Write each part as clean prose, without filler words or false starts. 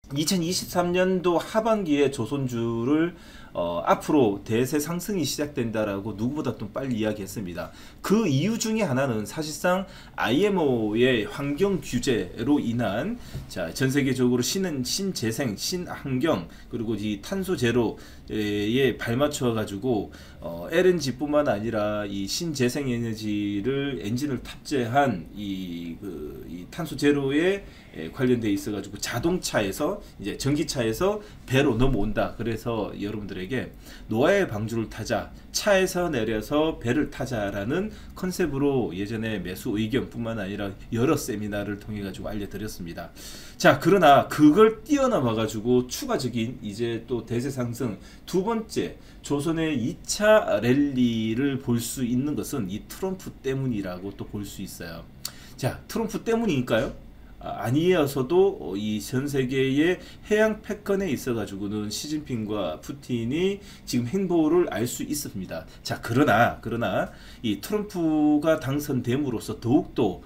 2023년도 하반기에 조선주를 앞으로 대세 상승이 시작된다라고 누구보다 좀 빨리 이야기했습니다. 그 이유 중에 하나는 사실상 IMO의 환경 규제로 인한 전 세계적으로 신재생, 신환경 그리고 이 탄소 제로에 발맞춰 가지고 LNG뿐만 아니라 이 신재생 에너지를 엔진을 탑재한 이 탄소 제로에 관련돼 있어 가지고 자동차에서 이제 전기차에서 배로 넘어온다. 그래서 여러분들에게 노아의 방주를 타자, 차에서 내려서 배를 타자라는 컨셉으로 예전에 매수 의견뿐만 아니라 여러 세미나를 통해 가지고 알려드렸습니다. 자, 그러나 그걸 뛰어넘어 가지고 추가적인 이제 또 대세 상승 두 번째 조선의 2차 랠리를 볼 수 있는 것은 이 트럼프 때문이라고 또 볼 수 있어요. 자, 트럼프 때문이니까요. 아니어서도 이 전 세계의 해양 패권에 있어 가지고는 시진핑과 푸틴이 지금 행보를 알 수 있습니다. 자, 그러나 이 트럼프가 당선됨으로써 더욱더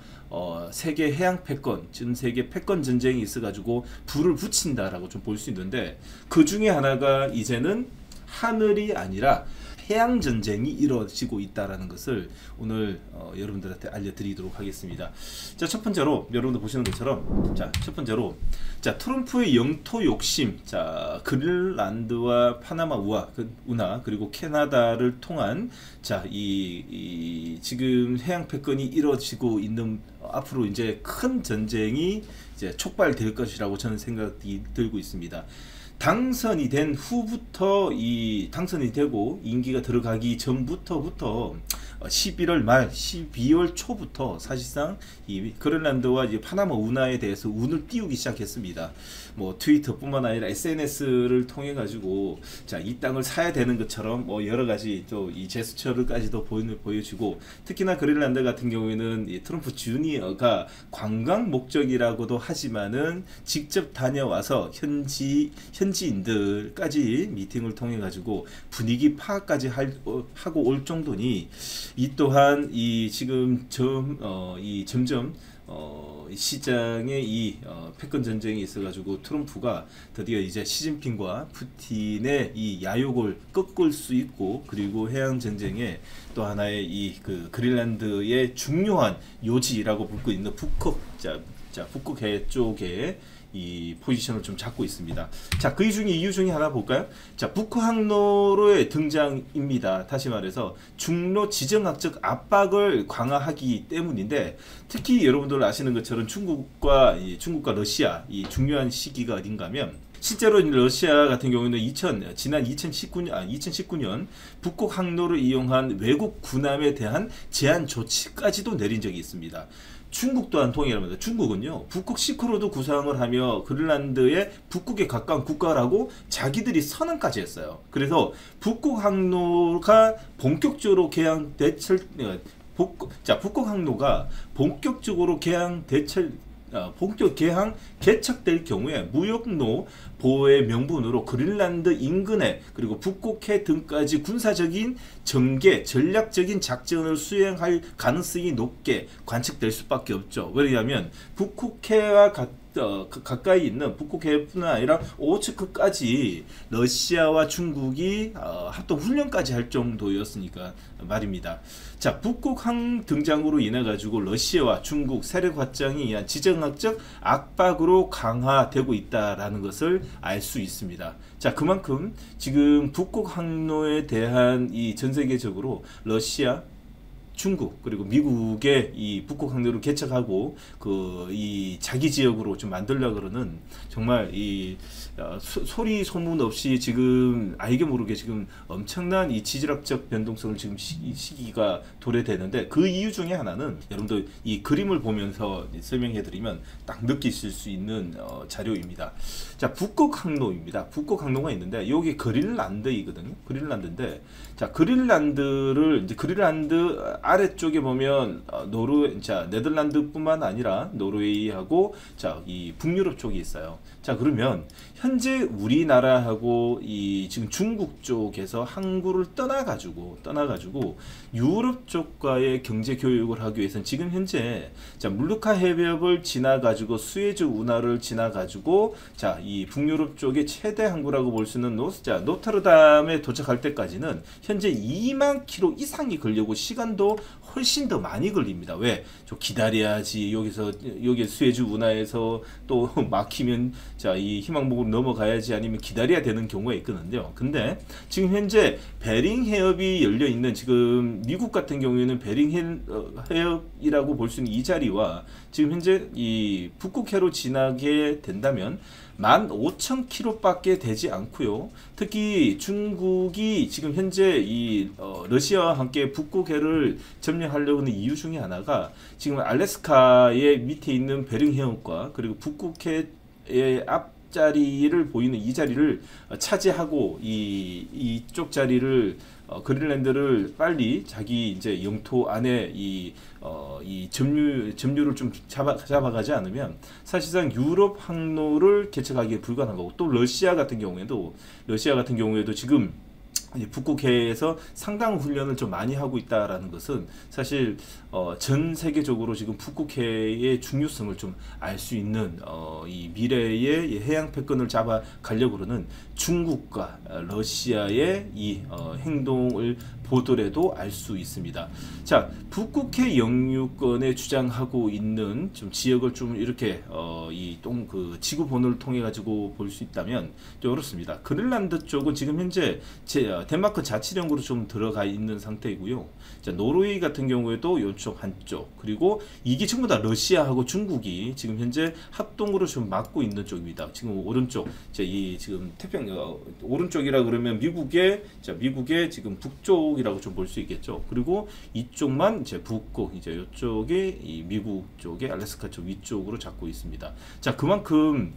세계 해양 패권, 전 세계 패권 전쟁이 있어 가지고 불을 붙인다라고 좀 볼 수 있는데, 그 중에 하나가 이제는 하늘이 아니라 해양 전쟁이 이루어지고 있다라는 것을 오늘 여러분들한테 알려드리도록 하겠습니다. 자, 첫 번째로 여러분들 보시는 것처럼, 첫 번째로 트럼프의 영토 욕심, 그린란드와 파나마 운하 그리고 캐나다를 통한 이 지금 해양 패권이 이루어지고 있는 앞으로 이제 큰 전쟁이 이제 촉발될 것이라고 저는 생각이 들고 있습니다. 당선이 된 후부터 당선이 되고 임기가 들어가기 전부터 11월 말 12월 초부터 사실상 이 그린란드와 이제 파나마 운하에 대해서 운을 띄우기 시작했습니다. 뭐 트위터뿐만 아니라 SNS를 통해 가지고 이 땅을 사야 되는 것처럼 여러 가지 또 이 제스처를까지도 보여주고, 특히나 그린란드 같은 경우에는 이 트럼프 주니어가 관광 목적이라고도 하지만은 직접 다녀와서 현지인들까지 미팅을 통해 가지고 분위기 파악까지 하고 올 정도니, 이 또한 이 지금 점점 시장의 이 패권 전쟁이 있어가지고 트럼프가 드디어 이제 시진핑과 푸틴의 이 야욕을 꺾을 수 있고, 그리고 해양 전쟁에 또 하나의 이 그린란드의 중요한 요지라고 불고 있는 북극해 쪽에 이 포지션을 좀 잡고 있습니다. 자, 그 이유 중에 하나 볼까요? 자, 북한 항로의 등장입니다. 다시 말해서 중로 지정학적 압박을 강화하기 때문인데, 특히 여러분들 아시는 것처럼 중국과 러시아 이 중요한 시기가 어딘가면, 실제로 러시아 같은 경우는 지난 2019년 북극 항로를 이용한 외국 군함에 대한 제한 조치까지도 내린 적이 있습니다. 중국 또한 동일합니다. 중국은요, 북극 시크로드 구상을 하며 그린란드의 북극에 가까운 국가라고 자기들이 선언까지 했어요. 그래서 북극 항로가 본격적으로 북극 항로가 본격적으로 개척될 경우에 무역로 보호의 명분으로 그린란드 인근에 그리고 북극해 등까지 군사적인 전략적인 작전을 수행할 가능성이 높게 관측될 수밖에 없죠. 왜냐하면 북극해와 가까이 있는 북극해뿐만 아니라 오호츠크까지 러시아와 중국이 합동 훈련까지 할 정도였으니까 말입니다. 자, 북극항 등장으로 인해 가지고 러시아와 중국 세력 확장이 의한 지정학적 압박으로 강화되고 있다라는 것을 알 수 있습니다. 자, 그만큼 지금 북극항로에 대한 이 전 세계적으로 러시아, 중국 그리고 미국의 이 북극 항로를 개척하고 이 자기 지역으로 좀 만들려고 그러는, 정말 이 소리 소문 없이 지금 알게 모르게 지금 엄청난 이 지질학적 변동성을 지금 시기가 도래되는데, 그 이유 중에 하나는 여러분들 이 그림을 보면서 설명해 드리면 딱 느끼실 수 있는 자료입니다. 자, 북극 항로입니다. 북극 항로가 있는데 여기 그린란드이거든요. 그린란드인데, 자, 그린란드 아래쪽에 보면 자 네덜란드뿐만 아니라 노르웨이하고 자 이 북유럽 쪽이 있어요. 자 그러면 현재 우리나라하고 이 지금 중국 쪽에서 항구를 떠나가지고 유럽 쪽과의 경제 교육을 하기 위해서는 지금 현재 자 물루카 해협을 지나가지고 스웨즈 운하를 지나가지고 자 이 북유럽 쪽의 최대 항구라고 볼 수 있는 노트르담에 도착할 때까지는 현재 2만 킬로 이상이 걸리고 시간도 훨씬 더 많이 걸립니다. 왜? 좀 기다려야지. 여기 스웨즈 운하에서 또 막히면 자 이 희망봉으로 넘어가야지, 아니면 기다려야 되는 경우가 있거든요. 근데 지금 현재 베링 해협이 열려 있는, 지금 미국 같은 경우에는 베링 해협이라고 볼 수 있는 이 자리와 지금 현재 이 북극해로 지나게 된다면 15,000km밖에 되지 않고요. 특히 중국이 지금 현재 이 러시아와 함께 북극해를 점령하려고 하는 이유 중에 하나가 지금 알래스카의 밑에 있는 베링 해협과 그리고 북극해의 앞자리를 보이는 이 자리를 차지하고 이쪽 자리를 그린란드를 빨리 자기 이제 영토 안에 이 점유를 좀 잡아가지 않으면 사실상 유럽 항로를 개척하기에 불가능한 거고, 또 러시아 같은 경우에도 지금 북극해에서 상당 훈련을 좀 많이 하고 있다라는 것은 사실 전 세계적으로 지금 북극해의 중요성을 좀 알 수 있는 이 미래의 해양 패권을 잡아 가려고는 중국과 러시아의 이 행동을 보더라도 알 수 있습니다. 자, 북극해 영유권에 주장하고 있는 좀 지역을 좀 이렇게 그 지구 번호를 통해 가지고 볼 수 있다면 좀 어렵습니다. 그린란드 쪽은 지금 현재 덴마크 자치령으로 좀 들어가 있는 상태이고요. 자, 노르웨이 같은 경우에도 이쪽 한쪽, 그리고 이게 전부 다 러시아하고 중국이 지금 현재 합동으로 좀 막고 있는 쪽입니다. 지금 오른쪽, 이 지금 태평양 오른쪽이라 그러면 미국의 지금 북쪽이라고 좀 볼 수 있겠죠. 그리고 이쪽만 이제 북극, 이제 이쪽이 이 미국 쪽의 알래스카 쪽 위쪽으로 잡고 있습니다. 자, 그만큼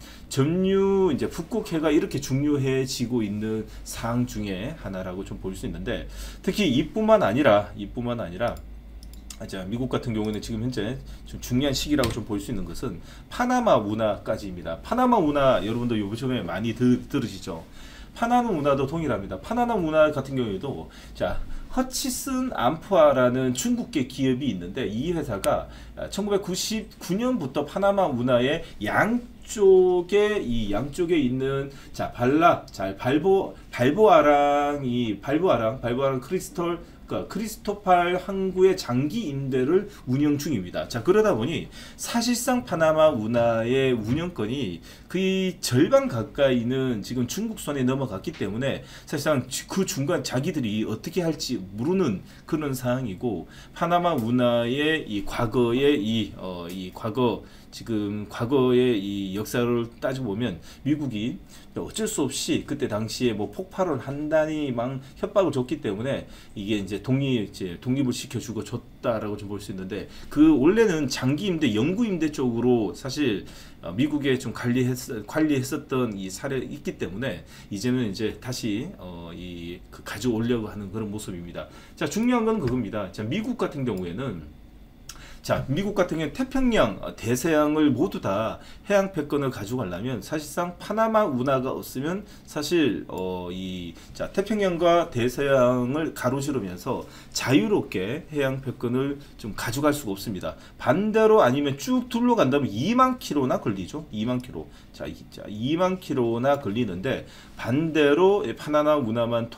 이제 북극해가 이렇게 중요해지고 있는 사항 중에 하나라고 좀 볼 수 있는데, 특히 이뿐만 아니라 자, 미국 같은 경우는 지금 현재 좀 중요한 시기라고 좀 볼 수 있는 것은 파나마 운하까지입니다. 파나마 운하 여러분들 요즘에 많이 들으시죠? 파나마 운하도 동일합니다. 파나마 운하 같은 경우에도 자 허치슨 암프아라는 중국계 기업이 있는데, 이 회사가 1999년부터 파나마 운하의 양쪽에 있는 자 발보아랑 크리스토팔 항구의 장기 임대를 운영 중입니다. 자, 그러다 보니 사실상 파나마 운하의 운영권이 거의 절반 가까이는 지금 중국 손에 넘어갔기 때문에 사실상 그 중간 자기들이 어떻게 할지 모르는 그런 상황이고, 파나마 운하의 이 과거의 과거의 이 역사를 따져보면 미국이 어쩔 수 없이 그때 당시에 뭐 폭발을 한다니 막 협박을 줬기 때문에 이게 이제 독립을 시켜주고 줬다라고 좀 볼 수 있는데, 그 원래는 장기 임대, 영구 임대 쪽으로 사실 미국에 좀 관리했었던 이 사례가 있기 때문에 이제는 이제 다시 가져오려고 하는 그런 모습입니다. 자, 중요한 건 그겁니다. 자, 미국 같은 경우에는 태평양, 대서양을 모두 다 해양 패권을 가져가려면 사실상 파나마 운하가 없으면 사실 태평양과 대서양을 가로지르면서 자유롭게 해양 패권을 좀 가져갈 수가 없습니다. 반대로 아니면 쭉 둘러간다면 2만 킬로나 걸리죠. 2만 킬로. 자, 2만 킬로나 걸리는데, 반대로 파나마 운하만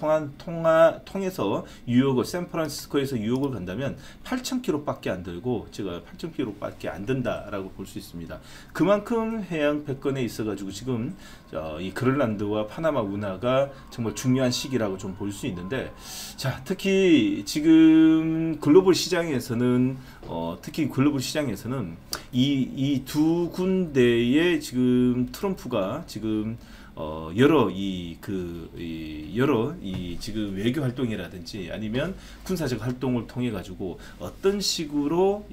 통해서 뉴욕을, 샌프란시스코에서 뉴욕을 간다면 8,000킬로밖에 안 들고, 제가 8,000킬로밖에 안 된다라고 볼 수 있습니다. 그만큼 해양 패권에 있어가지고 지금 이 그린란드와 파나마 운하가 정말 중요한 시기라고 좀 볼 수 있는데, 자, 특히 지금 글로벌 시장에서는 이 두 군데의 지금 트럼프가 지금 여러 지금 외교 활동이라든지 아니면 군사적 활동을 통해 가지고 어떤 식으로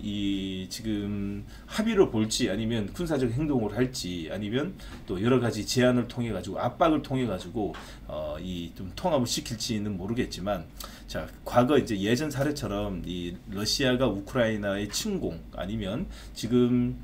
지금 합의를 볼지, 아니면 군사적 행동을 할지, 아니면 또 여러 가지 제안을 통해 가지고 압박을 통해 가지고 좀 통합을 시킬지는 모르겠지만, 자, 과거 이제 예전 사례처럼 이 러시아가 우크라이나의 침공 아니면 지금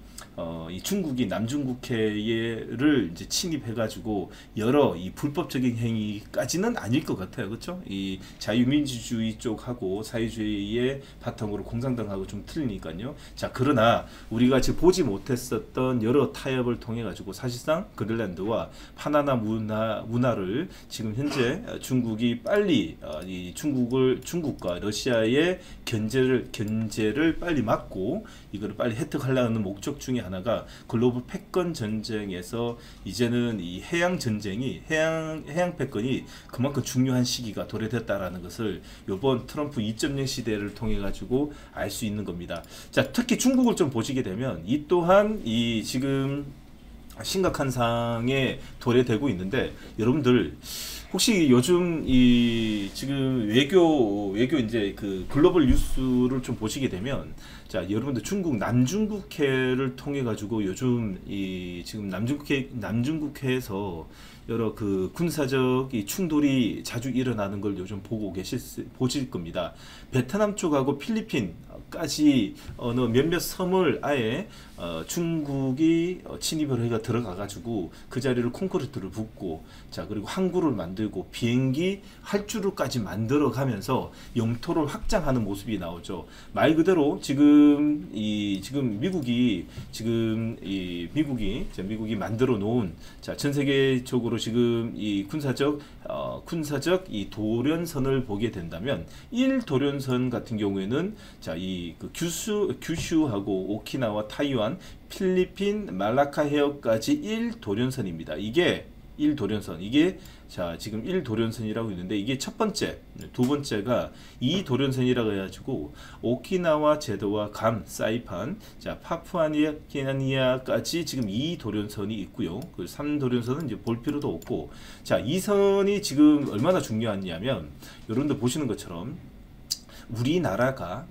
이 중국이 남중국해를 이제 침입해가지고 여러 이 불법적인 행위까지는 아닐 것 같아요, 그렇죠? 이 자유민주주의 쪽하고 사회주의의 바탕으로 공산당하고 좀 틀리니까요. 자, 그러나 우리가 지금 보지 못했었던 여러 타협을 통해 가지고 사실상 그린란드와 파나나 문화를 지금 현재 중국이 빨리 이 중국과 러시아의 견제를 빨리 막고 이거를 빨리 획득하려는 목적 중에 하나가 글로벌 패권 전쟁에서 이제는 이 해양 전쟁이 해양 패권이 그만큼 중요한 시기가 도래됐다라는 것을 이번 트럼프 2.0 시대를 통해 가지고 알 수 있는 겁니다. 자, 특히 중국을 좀 보시게 되면 이 또한 이 지금 심각한 상황에 도래되고 있는데 여러분들 혹시 요즘 이 지금 외교 이제 그 글로벌 뉴스를 좀 보시게 되면 자, 여러분들 중국 남중국해를 통해 가지고 요즘 이 지금 남중국해에서 여러 그 군사적 이 충돌이 자주 일어나는 걸 요즘 보실 겁니다. 베트남 쪽하고 필리핀까지 어느 몇몇 섬을 아예 중국이 침입을 해가 들어가 가지고 그 자리를 콘크리트를 붓고 자, 그리고 항구를 만들고 비행기 활주로까지 만들어 가면서 영토를 확장하는 모습이 나오죠. 말 그대로 지금 미국이 만들어 놓은 자, 전 세계적으로 지금 이 군사적 이 도련선을 보게 된다면 1도련선 같은 경우에는 자, 이 그 규슈하고 오키나와 타이완 필리핀 말라카 해역까지 1도련선입니다. 이게 1도련선 이게 자, 지금 1도련선이라고 있는데 이게 첫 번째, 두 번째가 2도련선이라고 해가지고 오키나와 제도와 괌, 사이판, 자, 파푸아니아까지 지금 2도련선이 있고요. 그 3도련선은 이제 볼 필요도 없고, 자, 이 선이 지금 얼마나 중요하냐면 여러분들 보시는 것처럼 우리나라가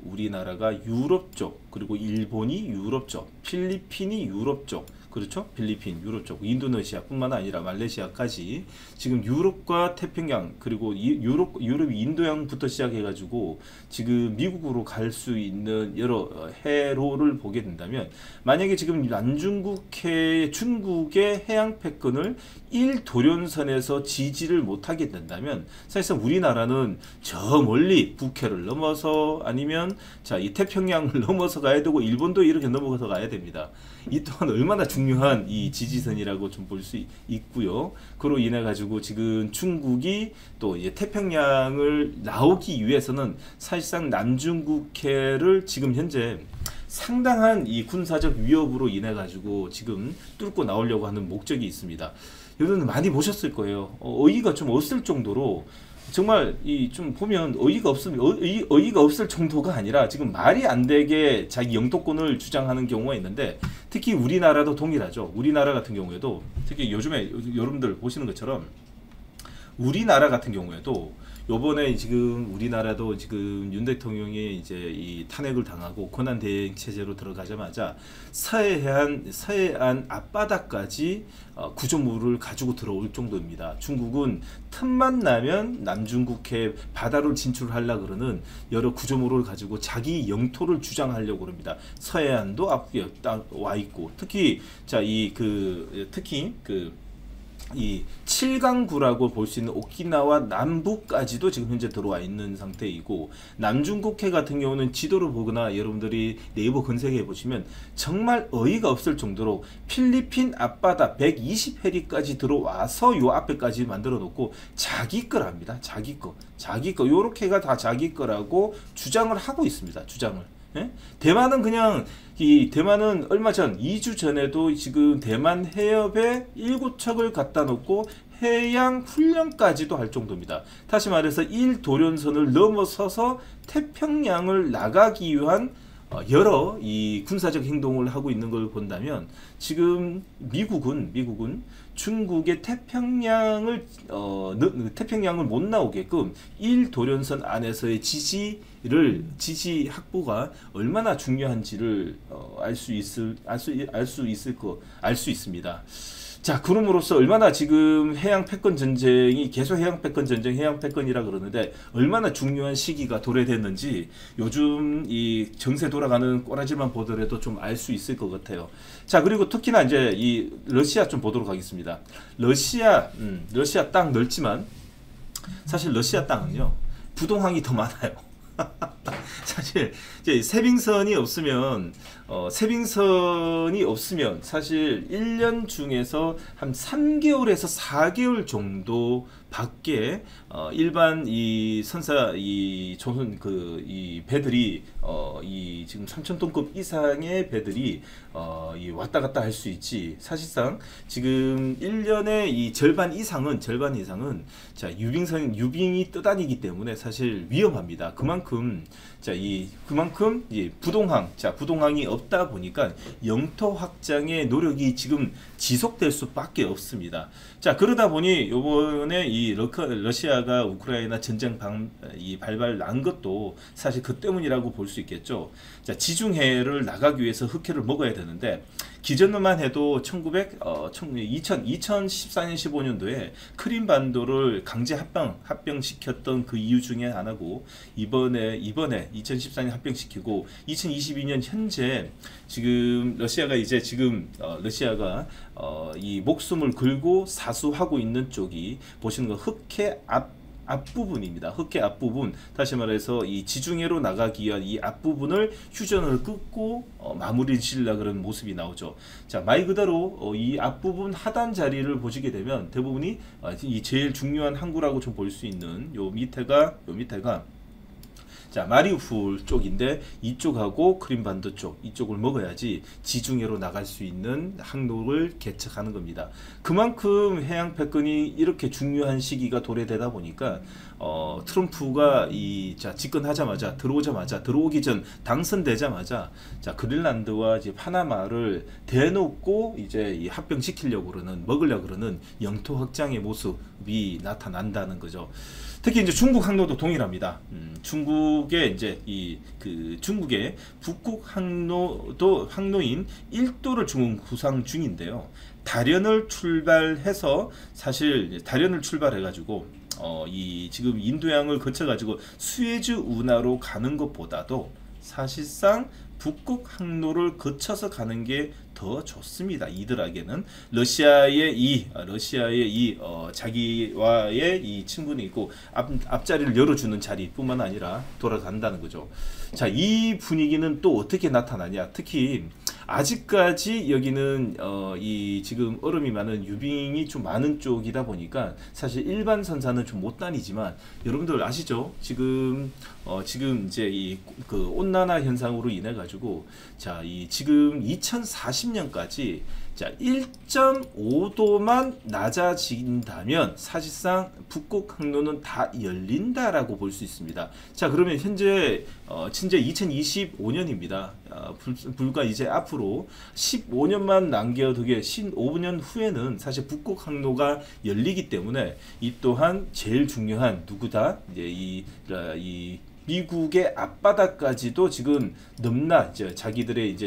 유럽 쪽, 그리고 일본이 유럽 쪽, 필리핀이 유럽 쪽, 그렇죠? 필리핀, 유럽 쪽, 인도네시아뿐만 아니라 말레이시아까지 지금 유럽과 태평양 그리고 유럽이 인도양부터 시작해가지고 지금 미국으로 갈 수 있는 여러 해로를 보게 된다면 만약에 지금 남중국해 중국의 해양 패권을 1도련선에서 지지를 못하게 된다면 사실상 우리나라는 저 멀리 북해를 넘어서 아니면 자, 이 태평양을 넘어서 가야 되고 일본도 이렇게 넘어서 가야 됩니다. 이 또한 얼마나 중요한 이 지지선이라고 좀 볼 수 있고요. 그로 인해 가지고 지금 중국이 또 이제 태평양을 나오기 위해서는 사실상 남중국해를 지금 현재 상당한 이 군사적 위협으로 인해 가지고 지금 뚫고 나오려고 하는 목적이 있습니다. 여러분 많이 보셨을 거예요. 어이가 좀 없을 정도로 정말 이 좀 보면 어이가 없을 정도가 아니라 지금 말이 안 되게 자기 영토권을 주장하는 경우가 있는데 특히 우리나라도 동일하죠. 우리나라 같은 경우에도 특히 요즘에 여러분들 보시는 것처럼 우리나라 같은 경우에도 요번에 지금 우리나라도 지금 윤 대통령이 이제 이 탄핵을 당하고 권한 대행 체제로 들어가자마자 서해안 앞바다까지 구조물을 가지고 들어올 정도입니다. 중국은 틈만 나면 남중국해 바다로 진출하려고 그러는 여러 구조물을 가지고 자기 영토를 주장하려고 합니다. 서해안도 앞에 와 있고 특히 이 7강구라고 볼 수 있는 오키나와 남부까지도 지금 현재 들어와 있는 상태이고 남중국해 같은 경우는 지도를 보거나 여러분들이 네이버 검색해 보시면 정말 어이가 없을 정도로 필리핀 앞바다 120해리까지 들어와서 요 앞에까지 만들어 놓고 자기 거랍니다. 자기 거 요렇게가 다 자기 거라고 주장을 하고 있습니다. 주장을. 예? 대만은 얼마 전 2주 전에도 지금 대만 해협에 7척을 갖다 놓고 해양 훈련까지도 할 정도입니다. 다시 말해서 1도련선을 넘어서서 태평양을 나가기 위한 여러 이 군사적 행동을 하고 있는 걸 본다면 지금 미국은 중국의 태평양을 못 나오게끔 1도련선 안에서의 지지 확보가 얼마나 중요한지를 알 수 있습니다. 자, 그럼으로써 얼마나 지금 해양 패권 전쟁이 계속 해양 패권 전쟁, 해양 패권이라 그러는데 얼마나 중요한 시기가 도래됐는지 요즘 이 정세 돌아가는 꼬라지만 보더라도 좀 알 수 있을 것 같아요. 자, 그리고 특히나 이제 이 러시아 좀 보도록 하겠습니다. 러시아 땅 넓지만 사실 러시아 땅은요 부동항이 더 많아요. 사실 이제 세빙선이 없으면 사실 1년 중에서 한 3개월에서 4개월 정도 밖에 일반 이 선사 이 조선 이 배들이 이 지금 3,000톤급 이상의 배들이 이 왔다 갔다 할 수 있지. 사실상 지금 1년에 이 절반 이상은 자, 유빙이 떠다니기 때문에 사실 위험합니다. 그만큼 부동항이 없다 보니까 영토 확장의 노력이 지금 지속될 수밖에 없습니다. 자, 그러다 보니 요번에 이 러시아가 우크라이나 전쟁 발발 난 것도 사실 그 때문이라고 볼 수 있겠죠. 자, 지중해를 나가기 위해서 흑해를 먹어야 되는데 기존만 해도 2014년 15년도에 크림 반도를 강제 합병시켰던 그 이유 중에 하나고 이번에 2014년 합병시키고 2022년 현재 지금 러시아가 이 목숨을 걸고 사수하고 있는 쪽이 보시는 거 흑해 앞부분입니다. 흑해 앞부분, 다시 말해서 이 지중해로 나가기 위한 이 앞부분을 휴전을 끊고 마무리를 지으려고 그런 모습이 나오죠. 자, 말 그대로 이 앞부분 하단 자리를 보시게 되면 대부분이 이 제일 중요한 항구라고 좀 볼 수 있는 요 밑에가 자, 마리우폴 쪽인데 이쪽하고 크림반도 쪽 이쪽을 먹어야지 지중해로 나갈 수 있는 항로를 개척하는 겁니다. 그만큼 해양 패권이 이렇게 중요한 시기가 도래되다 보니까 트럼프가 들어오기 전 당선되자마자 자, 그린란드와 이제 파나마를 대놓고 이제 이 합병시키려고 먹으려고 그러는 영토 확장의 모습이 나타난다는 거죠. 특히 이제 중국 항로도 동일합니다. 중국의 이제 중국의 북극 항로인 1도를 지금 구상 중인데요. 다련을 출발해가지고 지금 인도양을 거쳐가지고 스웨즈 운하로 가는 것보다도 사실상 북극 항로를 거쳐서 가는 게 더 좋습니다. 이들에게는 러시아의 자기와의 이 친분이 있고 앞자리를 열어주는 자리뿐만 아니라 돌아간다는 거죠. 자, 이 분위기는 또 어떻게 나타나냐? 특히 아직까지 여기는 이 지금 얼음이 많은 유빙이 좀 많은 쪽이다 보니까 사실 일반 선사는 좀 못 다니지만 여러분들 아시죠? 지금 이제 그 온난화 현상으로 인해 가지고 자, 지금 2040년까지 자, 1.5도만 낮아진다면 사실상 북극 항로는 다 열린다라고 볼 수 있습니다. 자, 그러면 현재 2025년입니다. 불과 이제 앞으로 15년만 남겨두게 15년 후에는 사실 북극 항로가 열리기 때문에 이 또한 제일 중요한 누구다? 이제 이 미국의 앞바다까지도 지금 넘나 이제 자기들의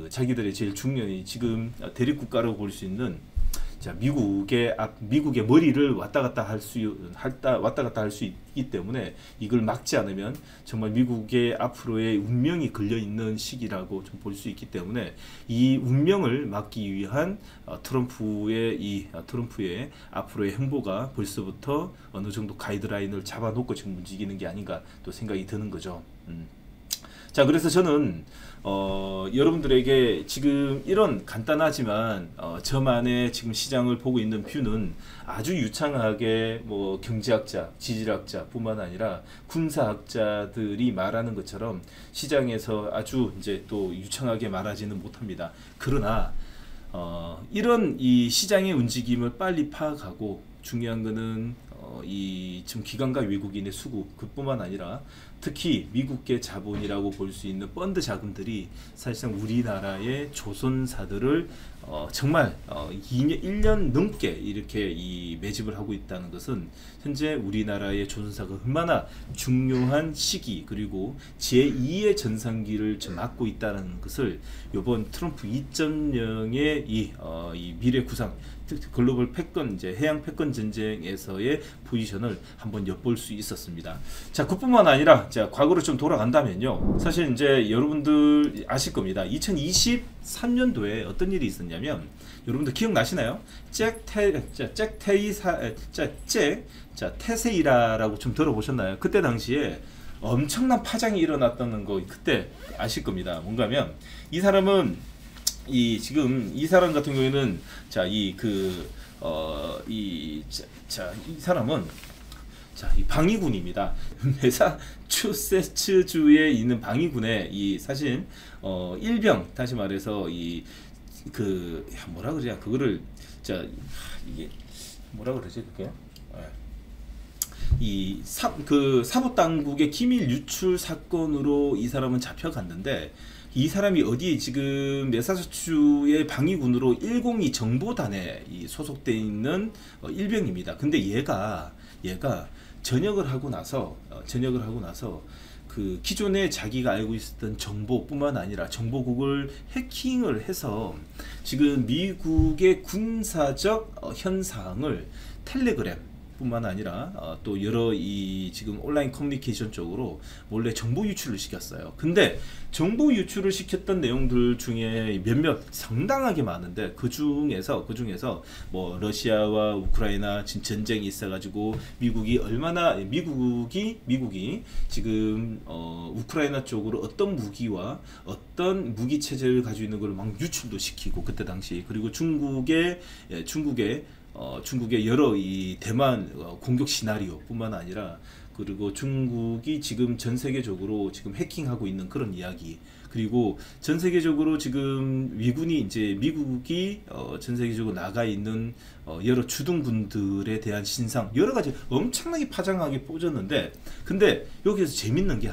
자기들의 제일 중요한 지금 대립 국가라고 볼 수 있는 자, 미국의 머리를 왔다 갔다 할 수 있기 때문에 이걸 막지 않으면 정말 미국의 앞으로의 운명이 걸려 있는 시기라고 좀 볼 수 있기 때문에 이 운명을 막기 위한 트럼프의 앞으로의 행보가 벌써부터 어느 정도 가이드라인을 잡아놓고 지금 움직이는 게 아닌가 또 생각이 드는 거죠. 자, 그래서 저는 여러분들에게 지금 이런 간단하지만 저만의 지금 시장을 보고 있는 뷰는 아주 유창하게 뭐 경제학자, 지질학자 뿐만 아니라 군사학자들이 말하는 것처럼 시장에서 아주 이제 또 유창하게 말하지는 못합니다. 그러나 이런 이 시장의 움직임을 빨리 파악하고 중요한 거는 지금 기관과 외국인의 수급 그뿐만 아니라 특히 미국계 자본이라고 볼 수 있는 펀드 자금들이 사실상 우리나라의 조선사들을 정말 2년, 1년 넘게 이렇게 이 매집을 하고 있다는 것은 현재 우리나라의 조선사가 얼마나 중요한 시기 그리고 제2의 전성기를 좀 맞고 있다는 것을 이번 트럼프 2.0의 이 미래 구상 글로벌 패권 이제 해양 패권 전쟁에서의 포지션을 한번 엿볼 수 있었습니다. 자, 그뿐만 아니라 자, 과거로 좀 돌아간다면요. 사실 이제 여러분들 아실 겁니다. 2023년도에 어떤 일이 있었냐면 여러분들 기억나시나요? 테세이라라고 좀 들어보셨나요? 그때 당시에 엄청난 파장이 일어났다는 거 그때 아실 겁니다. 뭔가면 이 사람은 지금 이 사람 같은 경우에는 이 사람은 이 방위군입니다. 매사추세츠주에 있는 방위군의 사실 일병 다시 말해서 뭐라 그러냐 그거를 이게 뭐라 그러지 그게 사법당국의 기밀 유출 사건으로 이 사람은 잡혀갔는데 이 사람이 어디 지금 매사추세츠주의 방위군으로 102 정보단에 소속돼 있는 일병입니다. 근데 얘가 전역을 하고 나서 그 기존에 자기가 알고 있었던 정보뿐만 아니라 정보국을 해킹을 해서 지금 미국의 군사적 현상을 텔레그램 뿐만 아니라 또 여러 지금 온라인 커뮤니케이션 쪽으로 몰래 정보 유출을 시켰어요. 근데 정보 유출을 시켰던 내용들 중에 몇몇 상당하게 많은데 그 중에서 뭐 러시아와 우크라이나 전쟁이 있어가지고 미국이 지금 우크라이나 쪽으로 어떤 무기와 어떤 무기 체제를 가지고 있는 걸 막 유출도 시키고 그때 당시 그리고 중국의 여러 대만 공격 시나리오뿐만 아니라 그리고 중국이 지금 전 세계적으로 지금 해킹하고 있는 그런 이야기 그리고 전 세계적으로 지금 미국이 전 세계적으로 나가 있는 여러 주둔군들에 대한 신상 여러 가지 엄청나게 파장하게 꽂았는데 근데 여기서 재밌는 게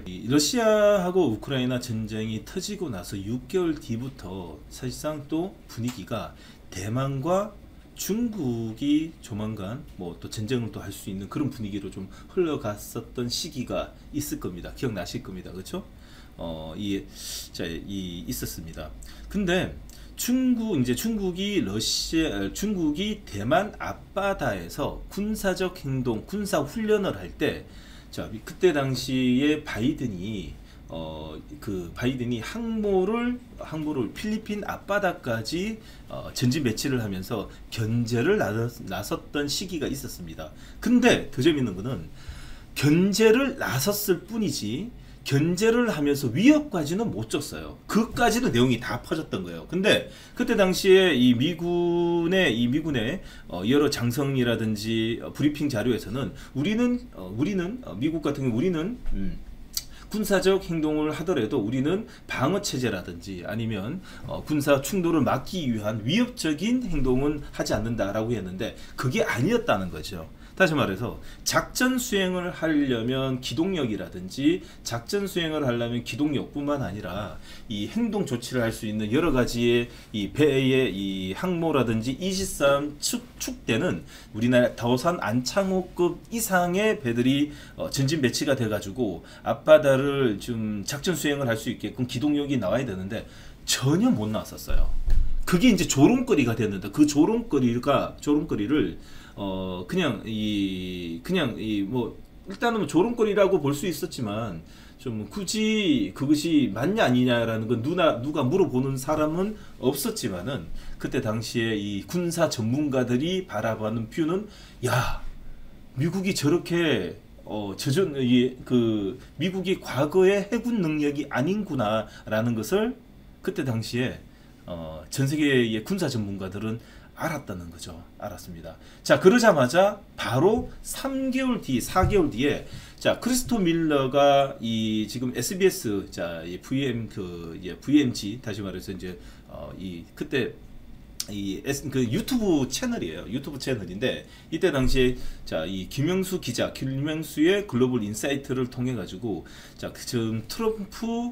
이 러시아하고 우크라이나 전쟁이 터지고 나서 6개월 뒤부터 사실상 또 분위기가 대만과 중국이 조만간 뭐 또 전쟁을 또 할 수 있는 그런 분위기로 좀 흘러갔었던 시기가 있을 겁니다. 기억나실 겁니다. 그렇죠? 있었습니다. 근데 중국이 대만 앞바다에서 군사적 행동, 군사 훈련을 할 때 그때 당시에 바이든이 항모를 필리핀 앞바다까지 전진 배치를 하면서 견제를 나섰던 시기가 있었습니다. 근데 더 재밌는 거는 견제를 나섰을 뿐이지 견제를 하면서 위협까지는 못 줬어요. 그까지는 내용이 다 퍼졌던 거예요. 근데 그때 당시에 이 미군의 여러 장성이라든지 브리핑 자료에서는 우리는 미국 같은 경우 우리는 군사적 행동을 하더라도 우리는 방어 체제라든지 아니면 군사 충돌을 막기 위한 위협적인 행동은 하지 않는다라고 했는데 그게 아니었다는 거죠. 다시 말해서 작전 수행을 하려면 기동력이라든지 작전 수행을 하려면 기동력뿐만 아니라 이 행동 조치를 할 수 있는 여러 가지의 이 배의 이 항모라든지 23 축대는 우리나라 다오산 안창호급 이상의 배들이 전진 배치가 돼가지고 앞바다를 좀 작전 수행을 할 수 있게끔 기동력이 나와야 되는데 전혀 못 나왔었어요. 그게 이제 조롱거리가 됐는데 그 조롱거리를 뭐 일단은 뭐 조롱거리라고 볼 수 있었지만 좀 굳이 그것이 맞냐 아니냐라는 건 누가 물어보는 사람은 없었지만은 그때 당시에 이 군사 전문가들이 바라보는 뷰는 야 미국이 저렇게 미국이 과거의 해군 능력이 아닌구나라는 것을 그때 당시에 전 세계의 군사 전문가들은 알았다는 거죠. 알았습니다. 자, 그러자마자 바로 3개월 뒤, 4개월 뒤에 크리스토 밀러가 지금 SBS 이 VMG 다시 말해서 이제 그때 유튜브 채널이에요. 유튜브 채널인데 이때 당시에 이 김명수의 글로벌 인사이트를 통해 가지고 지금 트럼프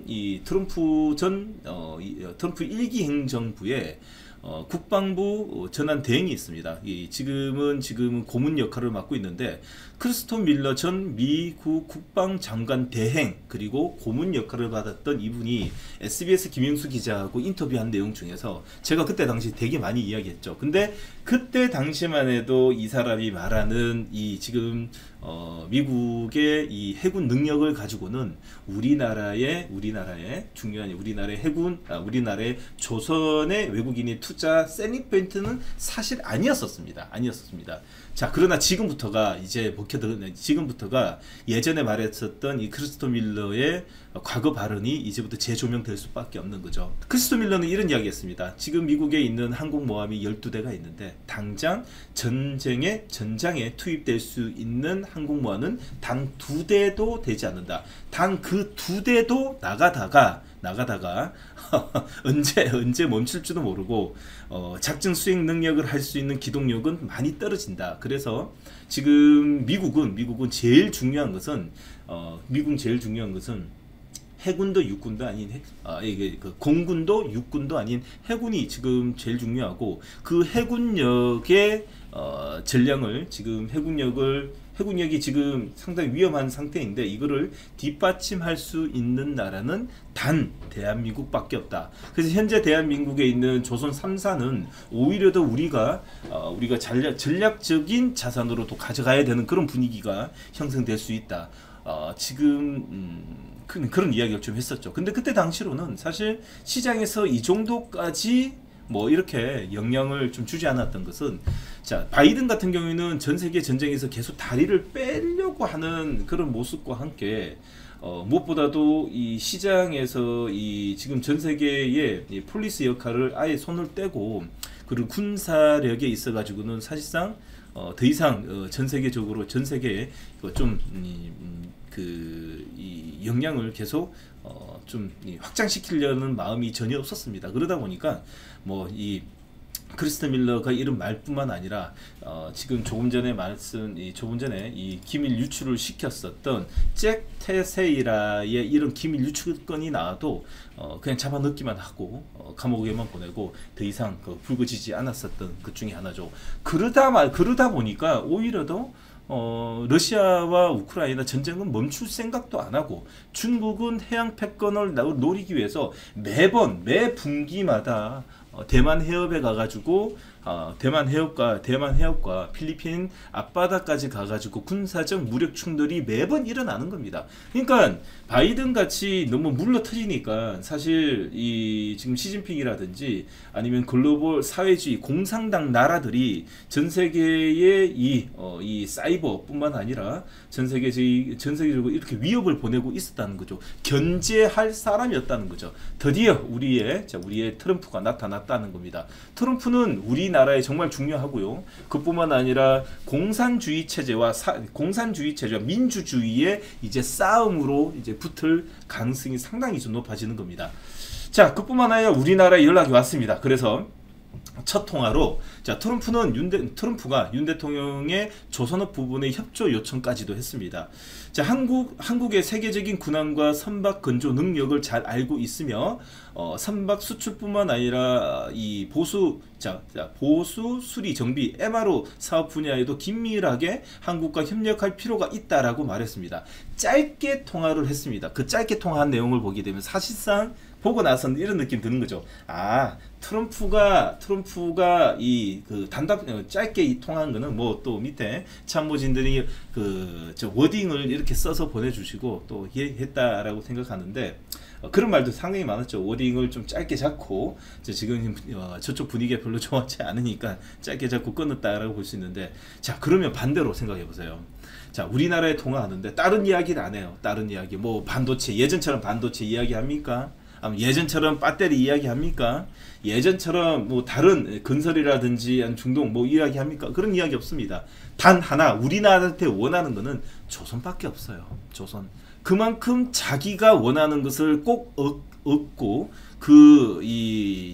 이 트럼프 트럼프 1기 행정부의 국방부 전환 대행이 있습니다. 지금은 고문 역할을 맡고 있는데 크리스토 밀러 전 미국 국방장관 대행 그리고 고문 역할을 받았던 이분이 SBS 김영수 기자하고 인터뷰한 내용 중에서 제가 그때 당시 되게 많이 이야기했죠. 근데 그때 당시만 해도 이 사람이 말하는 이 지금 미국의 이 해군 능력을 가지고는 우리나라의 중요한 우리나라의 해군, 우리나라의 조선의 외국인이 투자 셀링 포인트는 사실 아니었었습니다. 자, 그러나 지금부터가 예전에 말했었던 이 크리스토 밀러의 과거 발언이 이제부터 재조명될 수밖에 없는 거죠. 크리스토 밀러는 이런 이야기했습니다. 지금 미국에 있는 항공모함이 12대가 있는데 당장 전장에 투입될 수 있는 항공모함은 단 2대도 되지 않는다. 단 그 2대도 나가다가 언제 멈출지도 모르고 작전 수행 능력을 할 수 있는 기동력은 많이 떨어진다. 그래서 지금 미국은 제일 중요한 것은 해군도 육군도 아닌 공군도 육군도 아닌 해군이 지금 제일 중요하고 그 해군력의 전량을 지금 해군력이 지금 상당히 위험한 상태인데 이거를 뒷받침할 수 있는 나라는 단 대한민국밖에 없다. 그래서 현재 대한민국에 있는 조선 3사는 오히려 더 우리가 전략적인 자산으로도 가져가야 되는 그런 분위기가 형성될 수 있다. 그런 이야기를 좀 했었죠. 근데 그때 당시로는 사실 시장에서 이 정도까지 이렇게 영향을 좀 주지 않았던 것은, 자, 바이든 같은 경우에는 전 세계 전쟁에서 계속 다리를 빼려고 하는 그런 모습과 함께 무엇보다도 이 시장에서 지금 전 세계의 이 폴리스 역할을 아예 손을 떼고 그리고 군사력에 있어 가지고는 사실상 더 이상 전 세계에 이 영향을 계속 좀 확장시키려는 마음이 전혀 없었습니다. 그러다 보니까 이 크리스토 밀러가 이런 말뿐만 아니라 지금 조금 전에 이 기밀 유출을 시켰었던 잭 테세이라의 이런 기밀 유출건이 나와도 그냥 잡아넣기만 하고 감옥에만 보내고 더 이상 불거지지 않았었던 것 중에 하나죠. 그러다 보니까 오히려 더 러시아와 우크라이나 전쟁은 멈출 생각도 안 하고 중국은 해양 패권을 노리기 위해서 매 분기마다 대만 해협에 가가지고 대만 해협과 필리핀 앞바다까지 가가지고 군사적 무력 충돌이 매번 일어나는 겁니다. 그러니까 바이든 같이 너무 물러 터지니까 사실 지금 시진핑이라든지 아니면 글로벌 사회주의 공산당 나라들이 전 세계의 이 사이버뿐만 아니라 전 세계적으로 이렇게 위협을 보내고 있었다는 거죠. 견제할 사람이었다는 거죠. 드디어 우리의 트럼프가 나타났다는 겁니다. 트럼프는 우리나라에 정말 중요하고요. 그뿐만 아니라 공산주의 체제와 민주주의의 이제 싸움으로 이제 붙을 가능성이 상당히 좀 높아지는 겁니다. 자, 그뿐만 아니라 우리나라에 연락이 왔습니다. 그래서 첫 통화로 트럼프가 윤 대통령의 조선업 부분의 협조 요청까지도 했습니다. 자, 한국의 세계적인 군함과 선박 건조 능력을 잘 알고 있으며 선박 수출뿐만 아니라 이 보수 수리 정비 MRO 사업 분야에도 긴밀하게 한국과 협력할 필요가 있다라고 말했습니다. 짧게 통화를 했습니다. 그 짧게 통화한 내용을 보게 되면 사실상 보고 나서는 이런 느낌 드는 거죠. 트럼프가 짧게 통한 거는 또 밑에 참모진들이 워딩을 이렇게 써서 보내주시고 또 했다라고 생각하는데, 그런 말도 상당히 많았죠. 워딩을 좀 짧게 잡고 지금 저쪽 분위기가 별로 좋았지 않으니까 짧게 잡고 끊었다라고 볼 수 있는데, 자, 그러면 반대로 생각해 보세요. 자, 우리나라에 통화하는데 다른 이야기를 안 해요. 다른 이야기 반도체, 예전처럼 반도체 이야기합니까? 예전처럼 배터리 이야기합니까? 예전처럼 다른 건설이라든지 중동 이야기합니까? 그런 이야기 없습니다. 단 하나 우리나라한테 원하는 거는 조선밖에 없어요. 조선. 그만큼 자기가 원하는 것을 꼭 얻고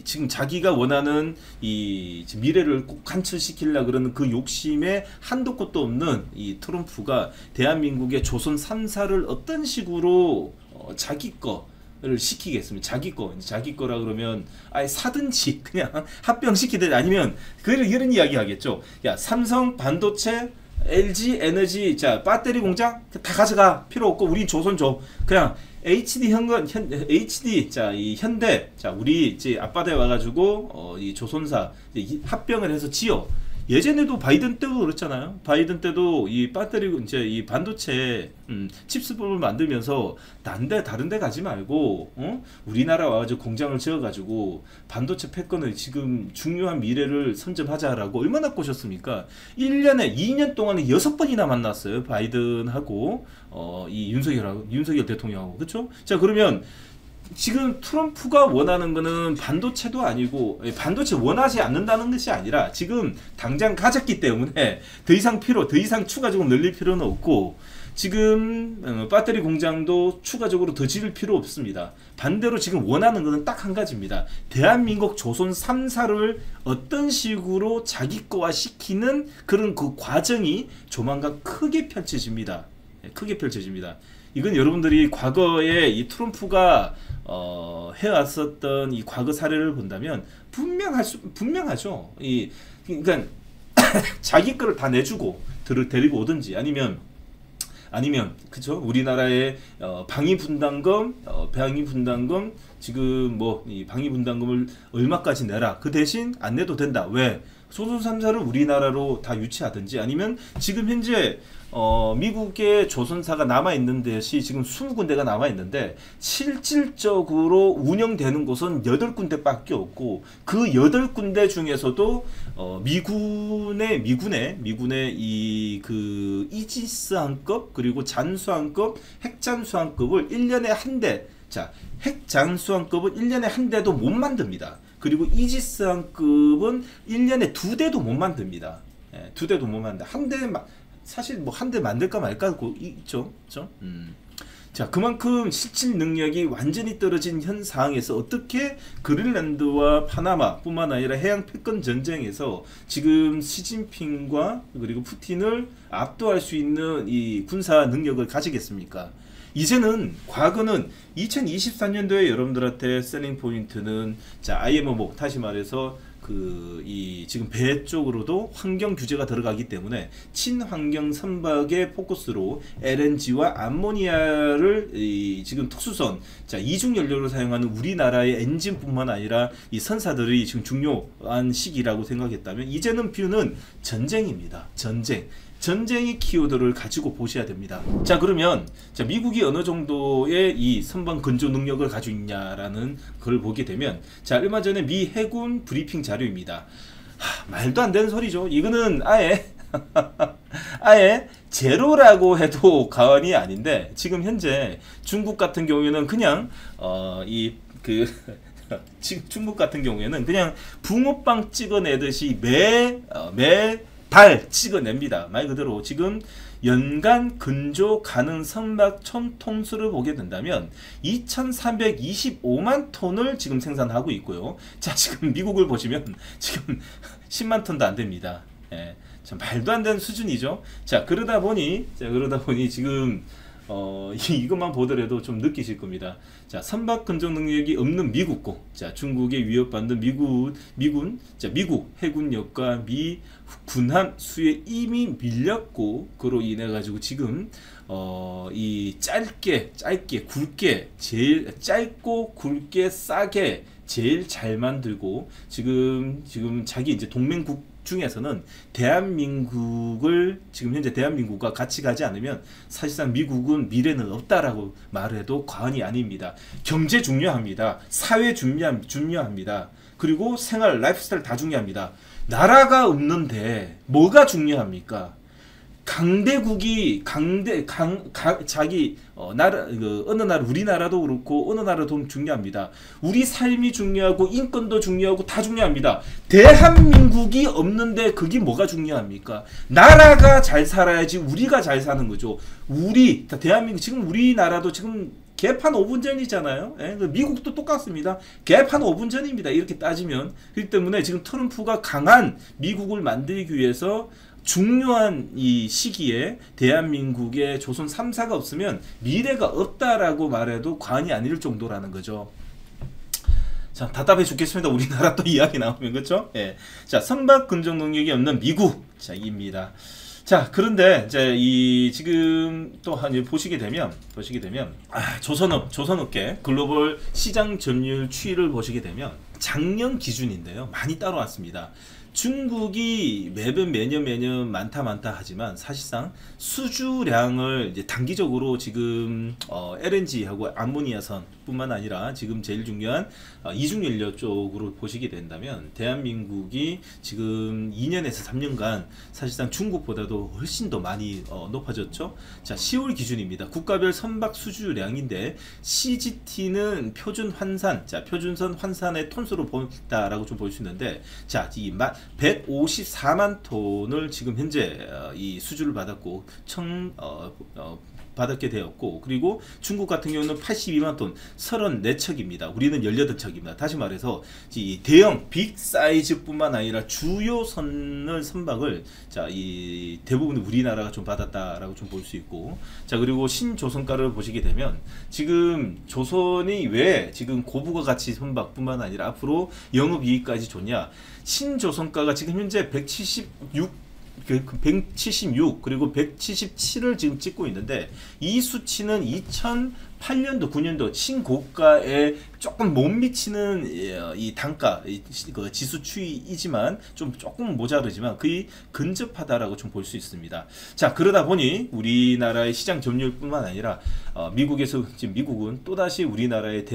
지금 자기가 원하는 미래를 꼭 관철시키려고 그러는 그 욕심에 한도 끝도 없는 이 트럼프가 대한민국의 조선 3사를 어떤 식으로 자기 거를 시키겠습니다. 자기 거라 그러면 아예 사든지 그냥 합병시키든 아니면 이런 이야기 하겠죠. 야, 삼성 반도체, LG 에너지, 자 배터리 공장 다 가져가, 필요 없고 우리 조선 줘. 그냥 HD 자 이 현대, 자 우리 이제 앞바다에 와가지고 이 조선사 합병을 해서 지어. 예전에도 바이든 때도 그렇잖아요. 바이든 때도 이 배터리 이제 이 반도체 칩스품을 만들면서 다른 데 가지 말고 우리나라 와가지고 공장을 지어가지고 반도체 패권을 지금 중요한 미래를 선점하자라고 얼마나 꼬셨습니까? 1년에 2년 동안에 6번이나 만났어요. 바이든하고 이 윤석열 대통령하고. 그렇죠? 자, 그러면 지금 트럼프가 원하는 거는 반도체도 아니고, 반도체 원하지 않는다는 것이 아니라 지금 당장 가졌기 때문에 더 이상 추가적으로 늘릴 필요는 없고, 지금 배터리 공장도 추가적으로 더 지을 필요 없습니다. 반대로 지금 원하는 것은 딱 한 가지입니다. 대한민국 조선 3사를 어떤 식으로 자기 거화 시키는 그런 그 과정이 조만간 크게 펼쳐집니다. 크게 펼쳐집니다. 이건 여러분들이 과거에 이 트럼프가 해왔었던 이 과거 사례를 본다면 분명하죠. 그러니까 자기 거를 다 내주고 데리고 오든지 아니면 그쵸, 우리나라의 방위 분담금 지금 뭐 이 방위 분담금을 얼마까지 내라. 그 대신 안 내도 된다. 왜? 조선 3사를 우리나라로 다 유치하든지 아니면 지금 현재 미국의 조선사가 남아있는 데시 지금 20군데가 남아있는데 실질적으로 운영되는 곳은 8군데밖에 없고, 그 8군데 중에서도 미군의 이 그 이지스함급 그리고 잔수함급, 핵잔수함급을 1년에 한 대, 자 핵잔수함급은 1년에 한 대도 못 만듭니다. 그리고 이지스함급은 1년에 2대도 못 만듭니다. 2대도 못 만든다. 사실 뭐 한 대 만들까 말까 있죠. 그렇죠? 자, 그만큼 실질 능력이 완전히 떨어진 현 상황에서 어떻게 그린란드와 파나마 뿐만 아니라 해양 패권 전쟁에서 지금 시진핑과 그리고 푸틴을 압도할 수 있는 이 군사 능력을 가지겠습니까? 이제는, 과거는 2023년도에 여러분들한테 셀링 포인트는, 자 IMO, 다시 말해서 지금 배 쪽으로도 환경 규제가 들어가기 때문에 친환경 선박의 포커스로 LNG와 암모니아를 지금 특수선, 자 이중 연료로 사용하는 우리나라의 엔진뿐만 아니라 이 선사들이 지금 중요한 시기라고 생각했다면, 이제는 뷰는 전쟁입니다. 전쟁의 키워드를 가지고 보셔야 됩니다. 자, 그러면 자 미국이 어느 정도의 이 선박 건조 능력을 가지고 있냐라는 걸 보게 되면, 자 얼마 전에 미 해군 브리핑 자료입니다. 말도 안 되는 소리죠. 이거는 아예 제로라고 해도 과언이 아닌데, 지금 현재 중국 같은 경우에는 그냥 중국 같은 경우에는 그냥 붕어빵 찍어내듯이 매달 찍어냅니다. 말 그대로 지금 연간 근조 가능 선박 톤수를 보게 된다면 2325만 톤을 지금 생산하고 있고요. 자, 지금 미국을 보시면 지금 10만 톤도 안 됩니다. 예, 참 말도 안 되는 수준이죠. 자, 그러다 보니 지금 이것만 보더라도 좀 느끼실 겁니다. 자, 선박 근조 능력이 없는 미국고, 자 중국에 위협받는 미국 해군력과 미 군함 수에 이미 밀렸고, 그로 인해 가지고 지금 이 굵게 제일 짧고 굵게 싸게 제일 잘 만들고, 지금 자기 이제 동맹국 중에서는 지금 현재 대한민국과 같이 가지 않으면 사실상 미국은 미래는 없다라고 말해도 과언이 아닙니다. 경제 중요합니다. 사회 중요합니다. 그리고 생활, 라이프스타일 다 중요합니다. 나라가 없는데 뭐가 중요합니까? 강대국이 자기 나라, 어느 나라, 우리나라도 그렇고 어느 나라도 중요합니다. 우리 삶이 중요하고 인권도 중요하고 다 중요합니다. 대한민국이 없는데 그게 뭐가 중요합니까? 나라가 잘 살아야지 우리가 잘 사는 거죠. 대한민국, 지금 우리나라도 지금 개판 5분 전이잖아요. 예? 미국도 똑같습니다. 개판 5분 전입니다. 이렇게 따지면. 그렇기 때문에 지금 트럼프가 강한 미국을 만들기 위해서 중요한 이 시기에 대한민국의 조선 3사가 없으면 미래가 없다라고 말해도 과언이 아닐 정도라는 거죠. 자, 답답해 죽겠습니다. 우리나라 또 이야기 나오면, 그렇죠? 예. 자, 선박 근접 능력이 없는 미국. 자, 입니다. 자, 그런데 이제 이 지금 또 보시게 되면 조선업계 글로벌 시장 점유율 추이를 보시게 되면 작년 기준인데요. 많이 따라왔습니다. 중국이 매년 많다 하지만 사실상 수주량을 이제 단기적으로 지금 LNG하고 암모니아선 뿐만 아니라 지금 제일 중요한 이중연료 쪽으로 보시게 된다면 대한민국이 지금 2년에서 3년간 사실상 중국보다도 훨씬 더 많이 높아졌죠. 자, 10월 기준입니다. 국가별 선박 수주량인데 CGT는 표준 환산, 자, 표준선 환산의 톤수로 본다라고 좀 볼 수 있는데, 자, 이 154만 톤을 지금 현재 이 수주를 받았고 받게 되었고, 그리고 중국 같은 경우는 82만 톤 34척입니다. 우리는 18척입니다. 다시 말해서 이 대형 빅 사이즈뿐만 아니라 주요 선박을 자, 이 대부분 우리나라가 좀 받았다라고 좀 볼 수 있고, 자, 그리고 신조선가를 보시게 되면 지금 조선이 왜 지금 고부가 가치 선박뿐만 아니라 앞으로 영업이익까지 좋냐, 신조선가가 지금 현재 176 그리고 177을 지금 찍고 있는데, 이 수치는 2008년도 9년도 신고가에 조금 못 미치는 이 단가 그 지수 추이이지만 조금 모자르지만 거의 근접하다라고 좀 볼 수 있습니다. 자, 그러다 보니 우리나라의 시장 점유율뿐만 아니라 미국에서 지금 미국은 또다시 우리나라의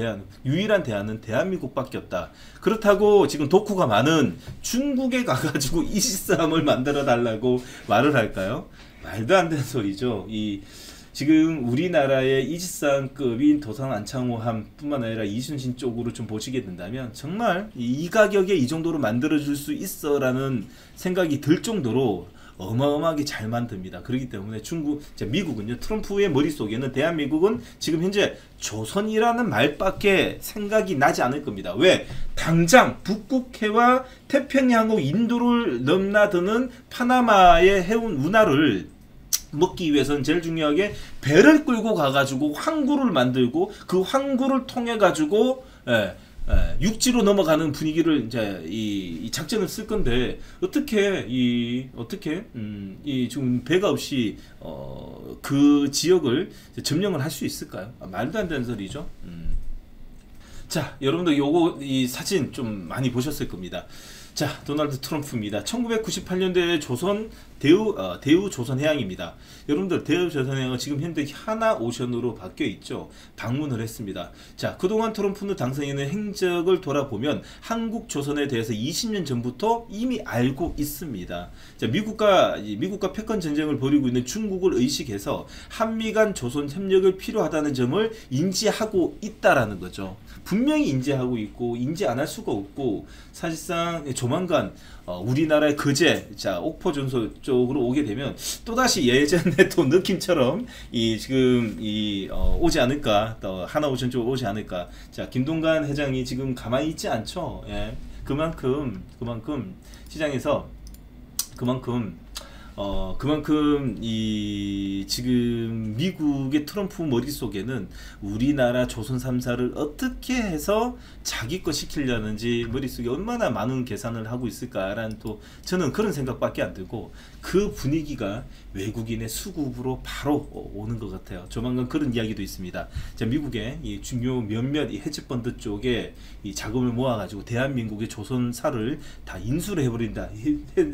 유일한 대안은 대한민국밖에 없다. 그렇다고 지금 덕후가 많은 중국에 가가지고 이지스함을 만들어 달라고 말을 할까요? 말도 안 되는 소리죠. 지금 우리나라의 이지스함급인 도산 안창호함 뿐만 아니라 이순신 쪽으로 좀 보시게 된다면 정말 이 가격에 이 정도로 만들어줄 수 있어 라는 생각이 들 정도로 어마어마하게 잘 만듭니다. 그렇기 때문에 미국은요, 트럼프의 머릿속에는 대한민국은 지금 현재 조선이라는 말밖에 생각이 나지 않을 겁니다. 왜? 당장 북극해와 태평양하고 인도를 넘나드는 파나마의 해운 운하를 먹기 위해서는 제일 중요하게 배를 끌고 가가지고 항구를 만들고 그 항구를 통해 가지고 육지로 넘어가는 분위기를 이제 이 작전을 쓸 건데, 어떻게 지금 배가 없이 그 지역을 점령을 할 수 있을까요? 말도 안 되는 소리죠. 자, 여러분들 이 사진 좀 많이 보셨을 겁니다. 자, 도널드 트럼프입니다. 1998년도에 대우 조선해양입니다. 여러분들 대우 조선해양은 지금 현재 하나오션으로 바뀌어 있죠. 방문을 했습니다. 자, 그동안 트럼프는 당선인의 행적을 돌아보면 한국 조선에 대해서 20년 전부터 이미 알고 있습니다. 자, 미국과 패권 전쟁을 벌이고 있는 중국을 의식해서 한미 간 조선 협력을 필요하다는 점을 인지하고 있다라는 거죠. 분명히 인지하고 있고 인지 안 할 수가 없고, 사실상 조만간 우리나라의 거제, 자, 옥포전소 쪽으로 오게 되면 또다시 예전에 또 느낌처럼 오지 않을까, 또 하나오션 쪽으로 오지 않을까. 자, 김동관 회장이 지금 가만히 있지 않죠. 예. 그만큼 시장에서 그만큼 지금 미국의 트럼프 머릿속에는 우리나라 조선 3사를 어떻게 해서 자기 거 시키려는지 머릿속에 얼마나 많은 계산을 하고 있을까라는, 또 저는 그런 생각밖에 안 들고, 그 분위기가 외국인의 수급으로 바로 오는 것 같아요. 조만간 그런 이야기도 있습니다. 자, 미국의 이 중요 몇몇 헤지펀드 쪽에 이 자금을 모아가지고 대한민국의 조선사를 다 인수를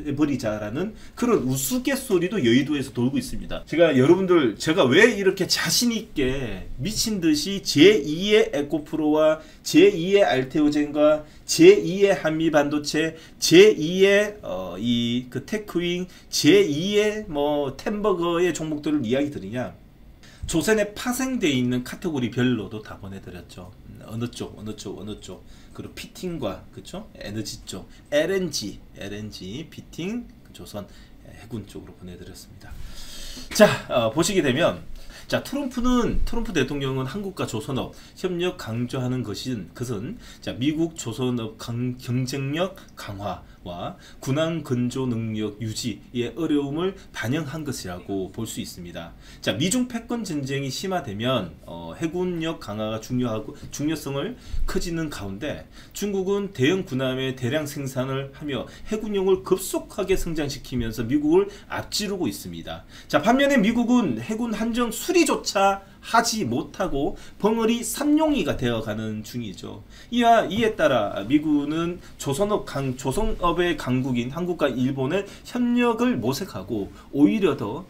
해버리자라는 그런 우스갯소리도 여의도에서 돌고 있습니다. 제가 왜 이렇게 자신있게 미친듯이 제2의 에코프로와 제2의 알테오젠과 제2의 한미반도체, 제2의 그 테크윙, 제2의 템버거의 종목들을 이야기 드리냐, 조선에 파생되어 있는 카테고리별로도 다 보내드렸죠. 어느 쪽, 그리고 피팅과, 그쵸? 에너지 쪽, LNG, 피팅, 조선 해군 쪽으로 보내드렸습니다. 자, 보시게 되면 자, 트럼프 대통령은 한국과 조선업 협력 강조하는 것은 자, 미국 조선업 경쟁력 강화와 군함 건조 능력 유지의 어려움을 반영한 것이라고 볼 수 있습니다. 자, 미중 패권 전쟁이 심화되면 해군력 강화가 중요성을 커지는 가운데 중국은 대형 군함의 대량 생산을 하며 해군력을 급속하게 성장시키면서 미국을 앞지르고 있습니다. 자, 반면에 미국은 해군 한정 수리조차 하지 못하고 벙어리 삼룡이가 되어가는 중이죠. 이에 따라 미국은 조선업의 강국인 한국과 일본의 협력을 모색하고 오히려 더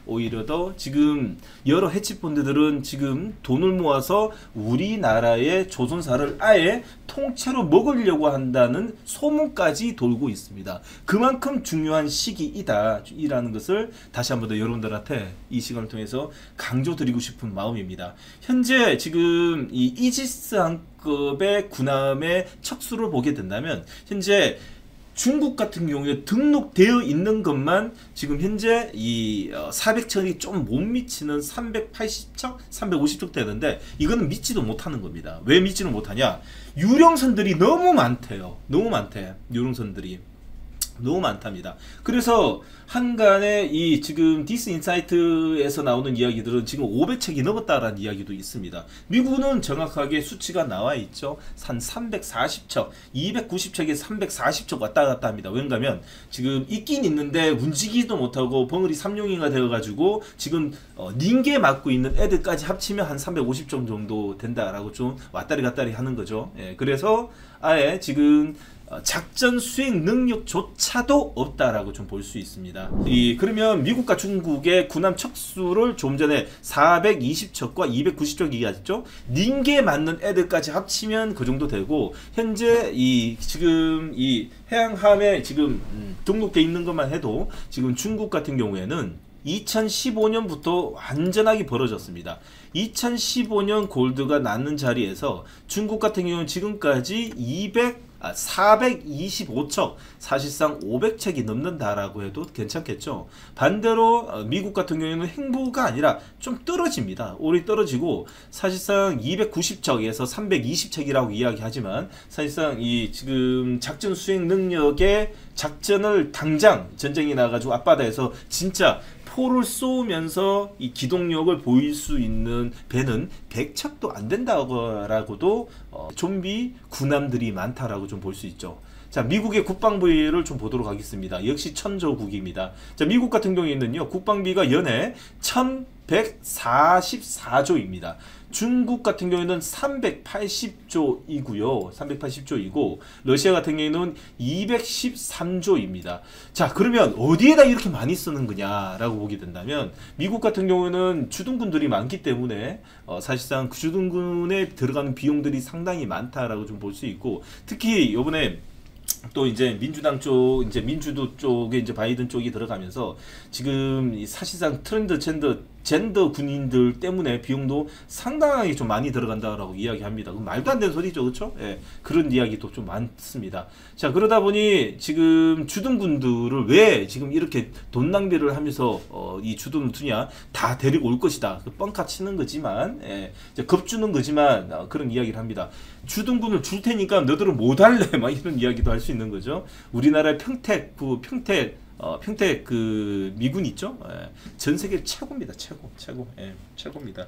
지금 여러 해치펀드들은 지금 돈을 모아서 우리나라의 조선사를 아예 통째로 먹으려고 한다는 소문까지 돌고 있습니다. 그만큼 중요한 시기이다라는 것을 다시 한번 더 여러분들한테 이 시간을 통해서 강조드리고 싶은 마음입니다. 현재 지금 이 이지스함급의 군함의 척수를 보게 된다면 현재 중국 같은 경우에 등록되어 있는 것만 지금 현재 이 400척이 좀 못 미치는 380척, 350척 되는데 이거는 믿지도 못하는 겁니다. 왜 믿지는 못하냐? 유령선들이 너무 많대요. 너무 많대. 유령선들이. 너무 많답니다. 그래서 한간에 이 지금 디스인사이트에서 나오는 이야기들은 지금 500척이 넘었다라는 이야기도 있습니다. 미국은 정확하게 수치가 나와 있죠. 한 340척, 290척에서 340척 왔다 갔다 합니다. 왜냐하면 지금 있긴 있는데 움직이지도 못하고 벙어리 삼룡이가 되어가지고 지금 닌게 맞고 있는 애들까지 합치면 한 350척 정도 된다라고 좀 왔다리 갔다리 하는 거죠. 예, 그래서 아예 지금 작전 수행 능력조차도 없다라고 좀 볼 수 있습니다. 그러면 미국과 중국의 군함 척수를 좀 전에 420척과 290척 얘기하셨죠? 닌게 맞는 애들까지 합치면 그 정도 되고 현재 지금 이 해양함에 지금 등록돼 있는 것만 해도 지금 중국 같은 경우에는 2015년부터 완전하게 벌어졌습니다. 2015년 골드가 났는 자리에서 중국 같은 경우는 지금까지 425척, 사실상 500척이 넘는다라고 해도 괜찮겠죠. 반대로 미국 같은 경우에는 행보가 아니라 좀 떨어집니다. 오래 떨어지고 사실상 290척에서 320척이라고 이야기하지만 사실상 이 지금 작전 수행 능력의 작전을 당장 전쟁이 나가지고 앞바다에서 진짜 포를 쏘면서 이 기동력을 보일 수 있는 배는 100척도 안 된다고도 좀비 군함들이 많다라고 좀 볼 수 있죠. 자, 미국의 국방비를 좀 보도록 하겠습니다. 역시 천조국입니다. 자, 미국 같은 경우에는요, 국방비가 연에 1144조입니다. 중국 같은 경우에는 380조이고요. 380조이고 러시아 같은 경우에는 213조입니다. 자, 그러면 어디에다 이렇게 많이 쓰는 거냐라고 보게 된다면 미국 같은 경우는 주둔군들이 많기 때문에 사실상 그 주둔군에 들어가는 비용들이 상당히 많다라고 좀 볼 수 있고 특히 이번에 또 이제 민주당 쪽, 이제 민주도 쪽에 이제 바이든 쪽이 들어가면서 지금 사실상 젠더 군인들 때문에 비용도 상당하게 좀 많이 들어간다라고 이야기합니다. 말도 안 되는 소리죠, 그렇죠? 예, 그런 이야기도 좀 많습니다. 자, 그러다 보니 지금 주둔군들을 왜 지금 이렇게 돈 낭비를 하면서 이 주둔을 두냐? 다 데리고 올 것이다. 뻥카 치는 거지만, 예, 겁주는 거지만 그런 이야기를 합니다. 주둔군을 줄 테니까 너들은 못 할래, 막 이런 이야기도 할 수 있는 거죠. 우리나라의 평택 그 미군 있죠? 예, 전 세계 최고입니다. 최고. 예, 최고입니다.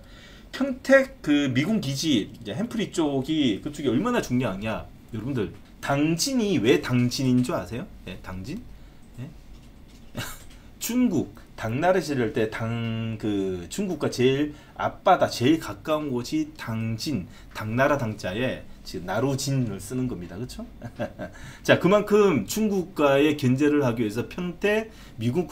평택 그 미군 기지 이제 햄프리 그쪽이 얼마나 중요하냐? 여러분들 당진이 왜 당진인 줄 아세요? 예, 당진? 예? 중국 당나라 지를 때 중국과 제일 앞바다 제일 가까운 곳이 당나라 당자에 지금 나루진을 쓰는 겁니다. 그렇죠? 자, 그만큼 중국과의 견제를 하기 위해서 평택 미군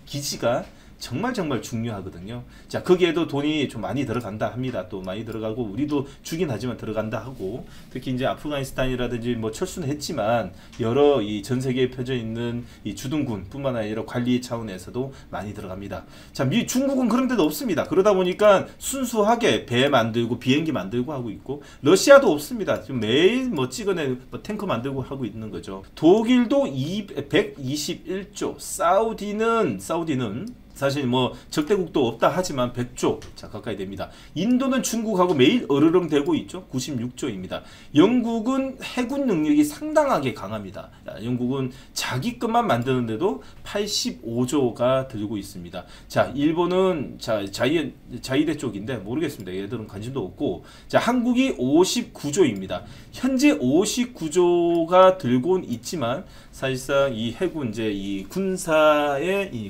기지가 정말 중요하거든요. 자, 거기에도 돈이 좀 많이 들어간다 합니다. 또 많이 들어가고 우리도 주긴 하지만 들어간다 하고, 특히 이제 아프가니스탄이라든지 뭐 철수는 했지만 여러 이 전 세계에 펴져 있는 이 주둔군뿐만 아니라 관리 차원에서도 많이 들어갑니다. 자, 중국은 그런 데도 없습니다. 그러다 보니까 순수하게 배 만들고 비행기 만들고 하고 있고, 러시아도 없습니다. 지금 매일 뭐 찍어내 뭐 탱커 만들고 하고 있는 거죠. 독일도 121조, 사우디는 사실 뭐 적대국도 없다 하지만 100조 자 가까이 됩니다. 인도는 중국하고 매일 어르렁대고 있죠. 96조입니다. 영국은 해군 능력이 상당하게 강합니다. 자, 영국은 자기 것만 만드는데도 85조가 들고 있습니다. 자, 일본은 자위대 쪽인데 모르겠습니다. 얘들은 관심도 없고, 자, 한국이 59조입니다. 현재 59조가 들고는 있지만 사실상 이 해군 이제 이 군사의 이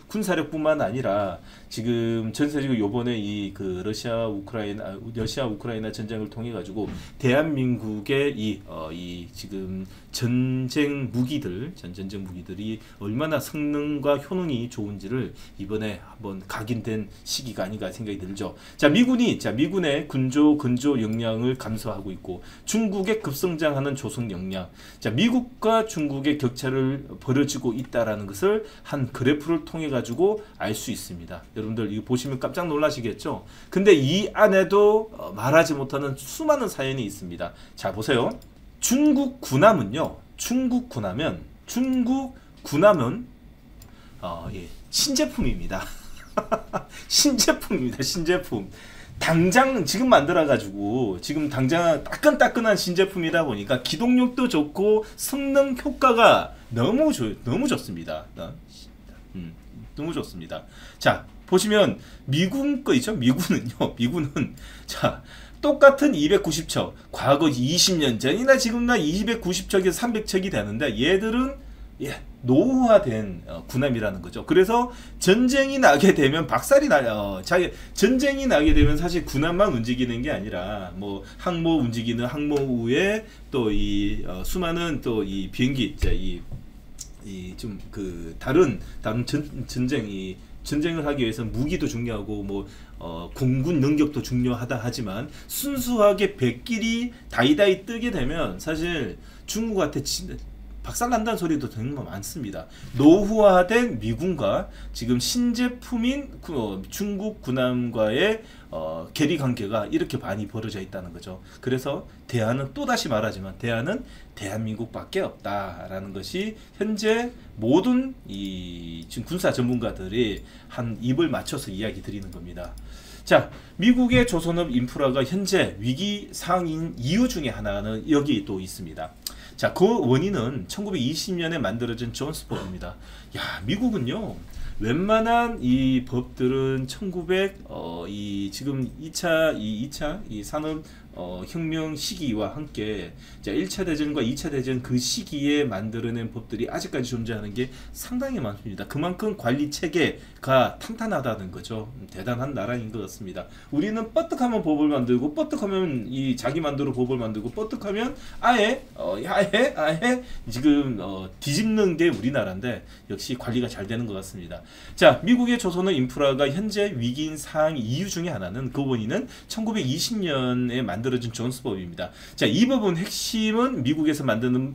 군사력뿐만 아니라 지금 전세적으로 요번에 이 그 러시아 우크라이나 전쟁을 통해 가지고 대한민국의 이 지금 전쟁 무기들이 얼마나 성능과 효능이 좋은지를 이번에 한번 각인된 시기가 아닌가 생각이 들죠. 자, 미군의 근조 역량을 감소하고 있고, 중국의 급성장하는 조성 역량. 자, 미국과 중국의 격차를 벌어지고 있다라는 것을 한 그래프를 통해 가지고 알 수 있습니다. 여러분들 이거 보시면 깜짝 놀라시겠죠? 근데 이 안에도 말하지 못하는 수많은 사연이 있습니다. 자, 보세요. 중국 군함은 신제품입니다. 신제품. 당장 지금 만들어가지고 지금 당장 따끈따끈한 신제품이다 보니까 기동력도 좋고 성능 효과가 너무 좋습니다. 너무 좋습니다. 자, 보시면 미군 거 있죠? 미군은 자, 똑같은 290척, 과거 20년 전이나 지금나 290척에서 300척이 되는데 얘들은 노후화된 군함이라는 거죠. 그래서 전쟁이 나게 되면 전쟁이 나게 되면 사실 군함만 움직이는 게 아니라 뭐 항모 움직이는 항모우에 또 이 수많은 또 이 비행기 좀 그 다른 전쟁을 하기 위해서 무기도 중요하고 뭐 공군 능력도 중요하다 하지만 순수하게 백길이 다이다이 뜨게 되면 사실 중국한테 박살난다는 소리도 정말 많습니다. 노후화된 미군과 지금 신제품인 중국 군함과의 괴리 관계가 이렇게 많이 벌어져 있다는 거죠. 그래서 대안은 또다시 말하지만 대안은 대한민국밖에 없다라는 것이 현재 모든 이 지금 군사 전문가들이 한 입을 맞춰서 이야기 드리는 겁니다. 자, 미국의 조선업 인프라가 현재 위기 상황인 이유 중에 하나는 여기 또 있습니다. 자, 그 원인은 1920년에 만들어진 존스법입니다. 야, 미국은요, 웬만한 이 법들은 지금 2차 산업 혁명 시기와 함께 1차 대전과 2차 대전 그 시기에 만들어낸 법들이 아직까지 존재하는 게 상당히 많습니다. 그만큼 관리 체계가 탄탄하다는 거죠. 대단한 나라인 것 같습니다. 우리는 뻗뜩하면 법을 만들고, 뻗뜩하면 이 자기 만들어 법을 만들고, 뻗뜩하면 아예 지금 뒤집는 게 우리나라인데 역시 관리가 잘 되는 것 같습니다. 자, 미국의 조선업 인프라가 현재 위기인 상황 이유 중에 하나는 그 원인은 1920년에 만들어진 존스법입니다. 자, 이 법은 핵심은 미국에서 만든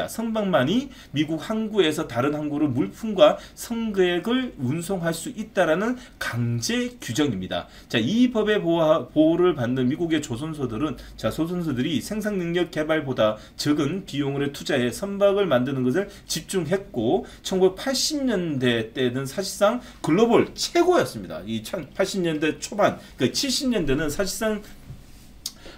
선박만이 미국 항구에서 다른 항구로 물품과 성금액을 운송할 수 있다라는 강제 규정입니다. 자, 이 법의 보호를 받는 미국의 조선소들이 생산 능력 개발보다 적은 비용을 투자해 선박을 만드는 것을 집중했고, 1980년대 때는 사실상 글로벌 최고였습니다. 이 80년대 초반, 그 70년대는 사실상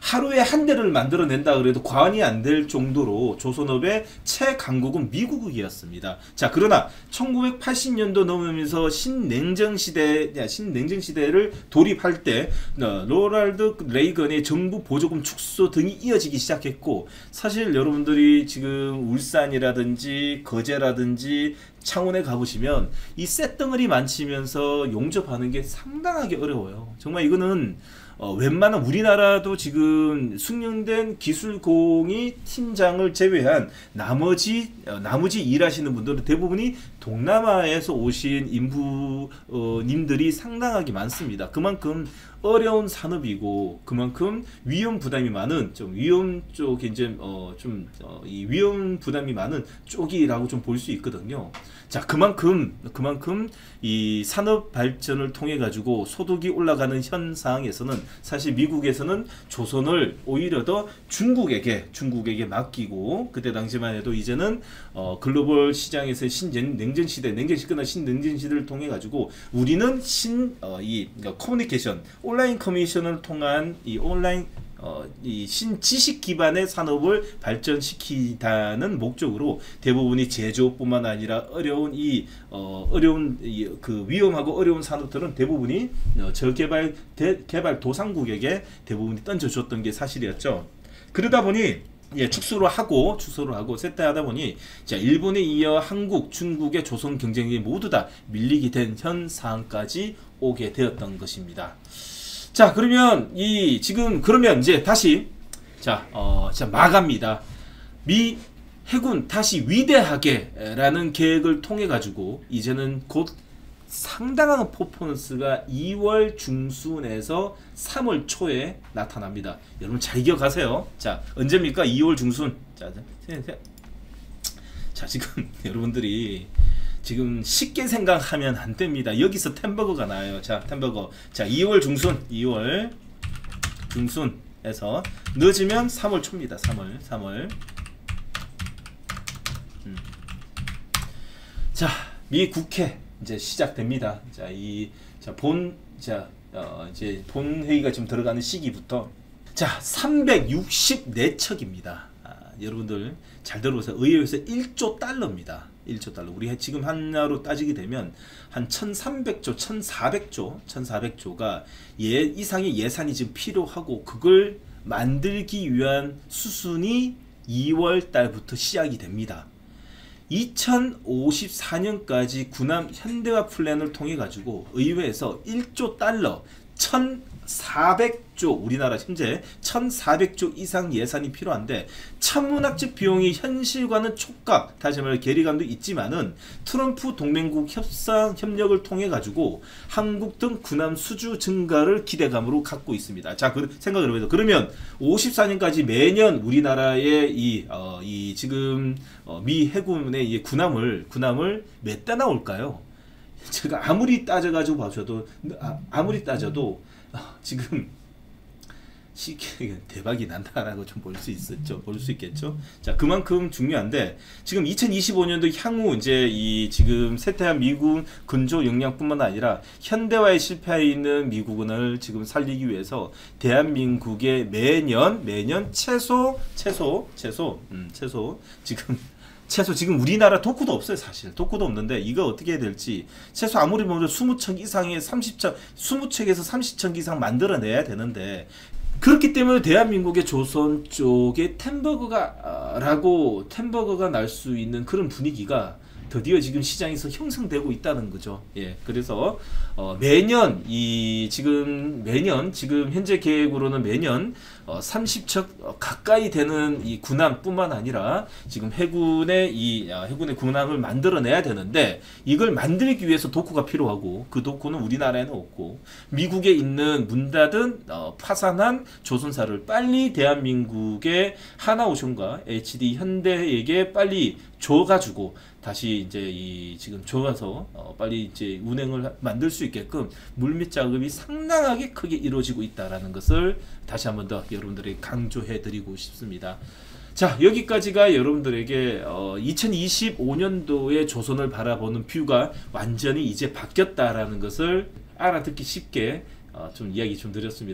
하루에 한 대를 만들어낸다 그래도 과언이 안 될 정도로 조선업의 최강국은 미국이었습니다. 자, 그러나 1980년도 넘으면서 신냉전 시대를 돌입할 때 로널드 레이건의 정부 보조금 축소 등이 이어지기 시작했고, 사실 여러분들이 지금 울산이라든지 거제라든지 창원에 가보시면 이 쇳덩어리 만치면서 용접하는 게 상당하게 어려워요. 정말 이거는 웬만한 우리나라도 지금 숙련된 기술공이 팀장을 제외한 나머지 일하시는 분들은 대부분이 동남아에서 오신 인부님들이 상당하게 많습니다. 그만큼 어려운 산업이고 그만큼 위험 부담이 많은 위험 쪽에 이제 이 위험 부담이 많은 쪽이라고 좀 볼 수 있거든요. 자, 그만큼 이 산업 발전을 통해 가지고 소득이 올라가는 현 상황에서는 사실 미국에서는 조선을 오히려 더 중국에게 맡기고, 그때 당시만 해도 이제는 글로벌 시장에서 냉전 시대 끝난 신냉전 시대를 통해 가지고 우리는 그러니까 커뮤니케이션 온라인 커뮤니케이션을 통한 이 온라인 이 신지식 기반의 산업을 발전시키다는 목적으로 대부분이 제조뿐만 아니라 어려운 그 위험하고 어려운 산업들은 대부분이 개발 도상국에게 대부분이 던져줬던 게 사실이었죠. 그러다 보니 축소를 하고 쇠퇴하다 보니 자, 일본에 이어 한국, 중국의 조선 경쟁력이 모두 다 밀리게 된 현 상황까지 오게 되었던 것입니다. 자, 그러면 그러면 이제 다시 자 마감입니다. 미 해군 다시 위대하게라는 계획을 통해 가지고 이제는 곧 상당한 퍼포먼스가 2월 중순에서 3월 초에 나타납니다. 여러분 잘 기억하세요. 자, 언제입니까? 2월 중순. 자, 지금 여러분들이 지금 쉽게 생각하면 안 됩니다. 여기서 템버거가 나와요. 자, 템버거. 자, 2월 중순에서 늦으면 3월 초입니다. 3월. 자, 미 국회 이제 시작됩니다. 자, 이제 본 회의가 지금 들어가는 시기부터 자, 364척입니다. 여러분들 잘 들어보세요. 의회에서 1조 달러입니다. 1조 달러. 우리 지금 하나로 따지게 되면 한 1,300조, 1,400조가 이상의 예산이 지금 필요하고 그걸 만들기 위한 수순이 2월 달부터 시작이 됩니다. 2054년까지 군함 현대화 플랜을 통해 가지고 의회에서 1조 달러 1,400조 우리나라 현재 1,400조 이상 예산이 필요한데 천문학적 비용이 현실과는 촉각 다시 말해 괴리감도 있지만은 트럼프 동맹국 협력을 통해 가지고 한국 등 군함 수주 증가를 기대감으로 갖고 있습니다. 자, 생각을 해보세요. 그러면 54년까지 매년 우리나라의 지금 미 해군의 이 군함을 몇 대 나올까요? 제가 아무리 따져가지고 봐줘도 지금 대박이 난다라고 좀 볼 수 있겠죠. 자, 그만큼 중요한데 지금 2025년도 향후 이제 지금 쇠퇴한 미군 근조 역량뿐만 아니라 현대화에 실패해 있는 미국을 지금 살리기 위해서 대한민국의 매년 최소 지금 우리나라 도쿠도 없어요. 사실 도쿠도 없는데 이거 어떻게 해야 될지 최소 아무리 보면 20척 이상의 20척에서 30척 이상 만들어내야 되는데 그렇기 때문에 대한민국의 조선 쪽에 템버거가 날 수 있는 그런 분위기가 드디어 지금 시장에서 형성되고 있다는 거죠. 예, 그래서 매년 지금 현재 계획으로는 매년 30척 가까이 되는 이 군함뿐만 아니라 지금 해군의 군함을 만들어내야 되는데 이걸 만들기 위해서 도쿠가 필요하고 그 도쿠는 우리나라에는 없고 미국에 있는 문 닫은 파산한 조선사를 빨리 대한민국의 하나오션과 HD 현대에게 빨리 줘가지고 다시 이제 지금 줘가서 빨리 이제 운행을 만들 수 있게끔 물밑 작업이 상당하게 크게 이루어지고 있다라는 것을 다시 한번 더 여러분들에게 강조해 드리고 싶습니다. 자, 여기까지가 여러분들에게 2025년도의 조선을 바라보는 뷰가 완전히 이제 바뀌었다라는 것을 알아듣기 쉽게 좀 이야기 좀 드렸습니다.